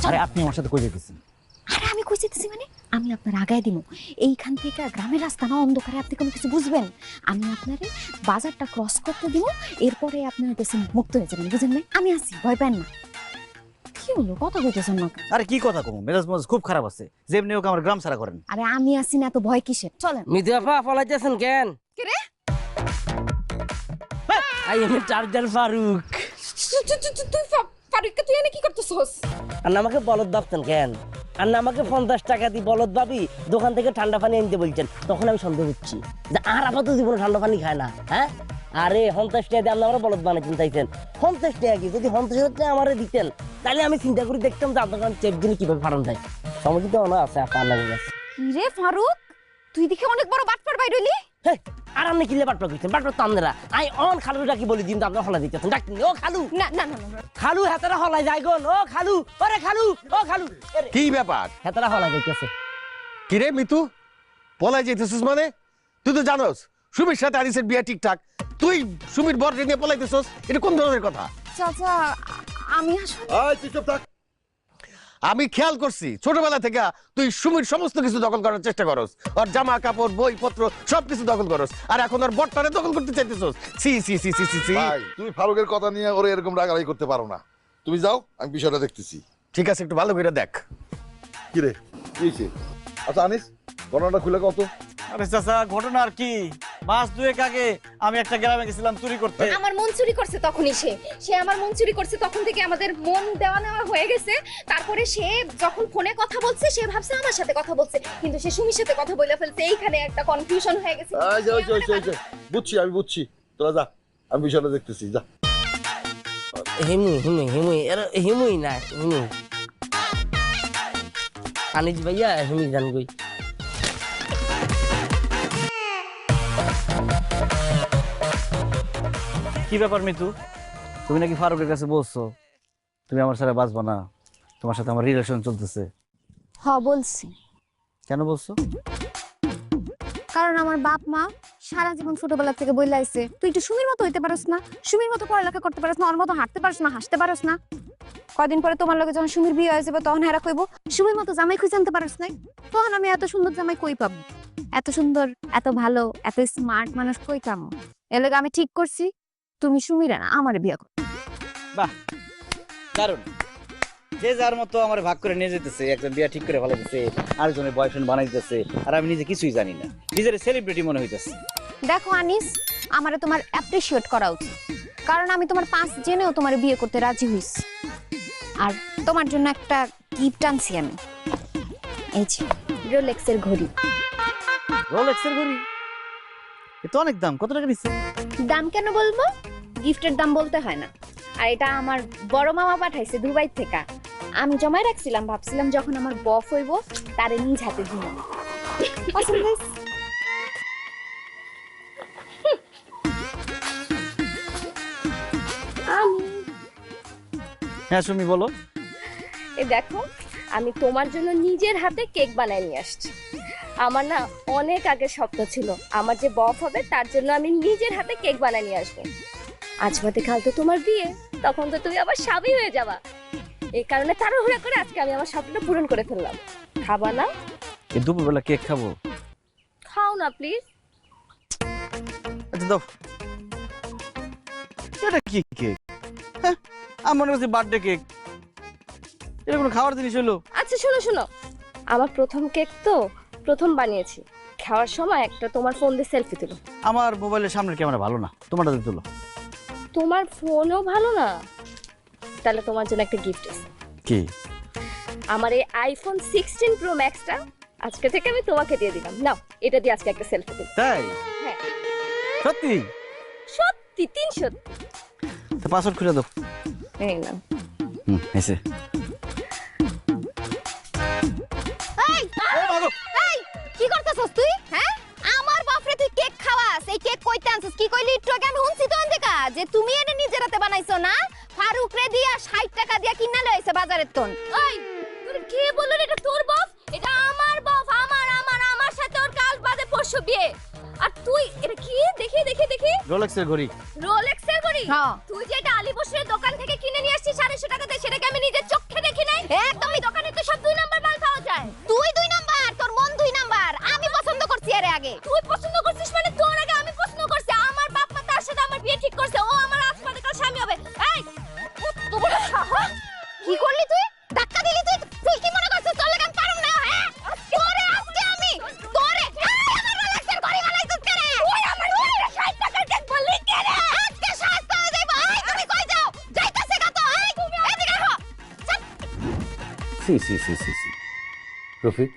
আরে আপনি আমার সাথে কই যেতেছেন? আরে আমি কই যেতেছি মানে আমি আপনার আগায় দিব। এইখান থেকে গ্রামের রাস্তা না, অন্ধকারে আপনি কোনো কিছু বুঝবেন। আমি আপনারে বাজারটা ক্রস করতে দিব, এরপরে আপনার কাছে মুক্ত হয়ে যাবেন, বুঝেন না? আমি আছি, ভয় পান না। কি হলো, কথা কইতেছেন না? আরে কি কথা কম, মেজাজ খুব খারাপ আছে, যেমনি হোক আমার গ্রাম ছাড়া করেন। আরে আমি আছি না, তো ভয় কিসের? চলেন। মিতুয়াফা পলাইতেছেন কেন? কে রে? I am charger Faruk. তুই ফারুককে তুই এনে কি করতেছস? আর আমাকে বলদ ভাবতেন কেন? আর আমাকে 50 টাকা দিয়ে বলদ ভাবি দোকান থেকে ঠান্ডা পানি আনতে বলছেন, তখন আমি সন্দেহ হচ্ছি যে আর আপাতত জীবনে ঠান্ডা পানি খায় না। হ্যাঁ, আরে 50 টাকা দিয়ে আমরা বলদ বানাইছেন চাইছেন। 50 টাকা কি যদি 50 টাকা আমারে দিতেন, তাহলে আমি চিন্তা করে দেখতাম যে আপনার চেক দিনে কিভাবে ফাটান যায়। সময় তো অনেক আছে আপনার লাগে গেছে। কি রে ফারুক, তুই দেখে অনেক বড় বাটপার বাইর হইলি। আর আপনি কিলে বাটপা করছেন? বাটপা তো আপনারা আই অন খালুটা কি বলি দিন তো আপনারা হলা দিতেছেন। ডাকতেন ও খালু। না না না না, খালু হেতারা হলাই যায় গন। ও খালু, ওরে খালু, ও খালু। কি ব্যাপার? হেতারা হলাই যাইতেছে। কি রে মিতু, পলাই যাইতেছিস মানে? তুই তো জানোস সুমির সাথে আনিসের বিয়ে ঠিকঠাক, তুই সুমির বর নিয়ে পলাইতেছিস, এটা কোন ধরনের কথা? চাচা আমি আসলে তুই চুপ থাক। আমি খেয়াল করছি ছোটবেলা থেকে তুই সুমির সমস্ত কিছু দখল করার চেষ্টা করস, ওর জামা কাপড় বই পত্র সবকিছু দখল করস, আর এখন ওর বরটারে দখল করতে চাইতেছস। সি সি সি সি সি সি। ভাই তুমি ফারুকের কথা নিয়ে ওরে এরকম রাগারাগি করতে পারো না। তুমি যাও, আমি বিষয়টা দেখতেছি। ঠিক আছে, একটু ভালো করে দেখ। কি রে, কি হয়েছে? আচ্ছা আনিস, ঘটনাটা খুলে কত? আরে চাচা, ঘটনা আর কি, মাস দুয়েক আগে আমি একটা গ্রামে গেছিলাম চুরি করতে। আমার মন চুরি করছে তখনই সে আমার মন চুরি করছে, তখন থেকে আমাদের মন দেওয়া নেওয়া হয়ে গেছে। তারপরে সে যখন ফোনে কথা বলছে সে ভাবছে আমার সাথে কথা বলছে, কিন্তু সে সুমির সাথে কথা বলে ফেলছে। এইখানে একটা কনফিউশন হয়ে গেছে। বুঝছি, আমি বুঝছি, তোরা যা, আমি বিষয়টা দেখতেছি, যা। হিমুই না হিমু আনিস ভাইয়া হিমি জান গই। কি ব্যাপার মিতু, তুমি নাকি ফারুকের কাছে বলছো তুমি আমার সাথে বাঁচবা না, তোমার সাথে আমার রিলেশন চলতেছে? হ্যাঁ বলছি। কেন বলছো? কারণ আমার বাপ মা সারা জীবন ছোটবেলা থেকে বইলা আইছে তুই একটু সুমির মতো হইতে পারস না, সুমির মতো পড়ালেখা করতে পারস না, ওর মতো হাঁটতে পারস না, হাসতে পারস না। কদিন পরে তোমার লগে যখন সুমির বিয়ে হয়ে যাবে তখন হেরা কইব সুমির মতো জামাই খুঁজে আনতে পারস নাই। তখন আমি এত সুন্দর জামাই কই পাবো? এত সুন্দর, এত ভালো, এত স্মার্ট মানুষ কই কামো? এর লগে আমি ঠিক করছি তুমি সুমিরা না আমারে বিয়ে করো। বাহ, দারুণ। যে যার মতো আমার ভাগ করে নিয়ে যেতেছে, একজন বিয়া ঠিক করে ভালো দিতেছে, আরেকজনের বয়ফ্রেন্ড বানাই দিতেছে, আর আমি নিজে কিছুই জানি না, নিজের সেলিব্রিটি মনে হইতেছে। দেখো আনিস, আমারে তোমার অ্যাপ্রিশিয়েট করা উচিত, কারণ আমি তোমার পাঁচ জেনেও তোমার বিয়ে করতে রাজি হইছি। আর তোমার জন্য একটা গিফট আনছি আমি, এই যে রোলেক্সের ঘড়ি। রোলেক্সের ঘড়ি? এ তো অনেক দাম, কত টাকা নিচ্ছে? দাম কেন বলবো, গিফটের দাম বলতে হয় না। আর এটা আমার বড় মামা পাঠাইছে দুবাই থেকে, আমি জমায় রাখছিলাম, ভাবছিলাম যখন আমার বফ হইব তারে নিজ হাতে দিব। পছন্দ হইছে? হ্যাঁ সুমি বলো। এই দেখো, আমি তোমার জন্য নিজের হাতে কেক বানাই নিয়ে আসছি। আমার না অনেক আগে স্বপ্ন ছিল আমার যে বফ হবে তার জন্য আমি নিজের হাতে কেক বানাই নিয়ে আসবো। আজ বাদে কাল তো তোমার বিয়ে, তখন তো তুমি আবার স্বামী হয়ে যাবা। এই কারণে তাড়াহুড়া করে আজকে আমি আমার স্বপ্নটা পূরণ করে ফেললাম। খাবা না? এই দুপুরবেলা কেক খাবো? খাও না প্লিজ। আচ্ছা দাও। এটা কি কেক? হ্যাঁ, আমার মনে হচ্ছে বার্থডে কেক। এটা কোনো খাওয়ার জিনিস হলো? আচ্ছা শোনো শোনো, আমার প্রথম কেক তো প্রথম বানিয়েছি, খাওয়ার সময় একটা তোমার ফোন দিয়ে সেলফি তুলো। আমার মোবাইলের সামনের ক্যামেরা ভালো না, তোমারটা দিয়ে তুলো। তোমার ফোনও ভালো না? তাহলে তোমার জন্য একটা গিফট আছে। কি? আমার এই আইফোন 16 প্রো ম্যাক্সটা আজকে থেকে আমি তোমাকে দিয়ে দিলাম। নাও, এটা দিয়ে আজকে একটা সেলফি তুলো। তাই? হ্যাঁ সত্যি? সত্যি, 3 সত্যি। তো পাসওয়ার্ড খুলে দাও। এই নাও। এসে এই কি করতেছস তুই? হ্যাঁ, আমার বাপরে তুই কেক খাওয়াস? এই কেক কইতে আনছিস? কি কইলি একটু আগে? আমি শুনছি তো অন্ধেকা যে তুমি এটা নিজের হাতে বানাইছো না, ফারুক রে দিয়া 60 টাকা দিয়া কিনা লইছে বাজারের তন। ওই তুই কে বললি এটা তোর বফ? এটা আমার বফ, আমার সাথে ওর কাল বাদে পরশু বিয়ে। আর তুই এটা কি? দেখি দেখি দেখি। রোলেক্সের ঘড়ি। রোলেক্সের ঘড়ি? হ্যাঁ। তুই যে এটা আলী বসু সরাসরি দোকান থেকে কিনে নিয়ে আসছি 250 টাকা দিয়ে, সেটাকে আমি নিজের চোখে দেখি নাই। একদম এই দোকানে তো সব 2 নাম্বার মাল পাওয়া যায়। তুই 2 নাম্বার, তোর মন 2 নাম্বার। আমি পছন্দ করছি এর আগে। তুই পছন্দ করছিস মানে তোর আগে আমি পছন্দ করছি। আমার বাপ মা তার সাথে আমার বিয়ে ঠিক করছে, ও আমার আজকে কাল স্বামী হবে। এই কত বড় সাহস! কি করলি তুই? ধাক্কা দিলি তুই? তুই কি মনে করছিস তোর লাগা পারুম না? হ্যাঁ, তোরে আজকে আমি তোরে আমার রিল্যাক্সের করি বানাইছিস কেন? তুই আমার বিয়ে 60 টাকার কেক বললি কে রে? আজকে শাস্তি হয়ে যাইবো। এই তুমি কই যাও? যাইতাছে কত? এই তুমি এদিকে আসো। সি সি সি সি সি রফিক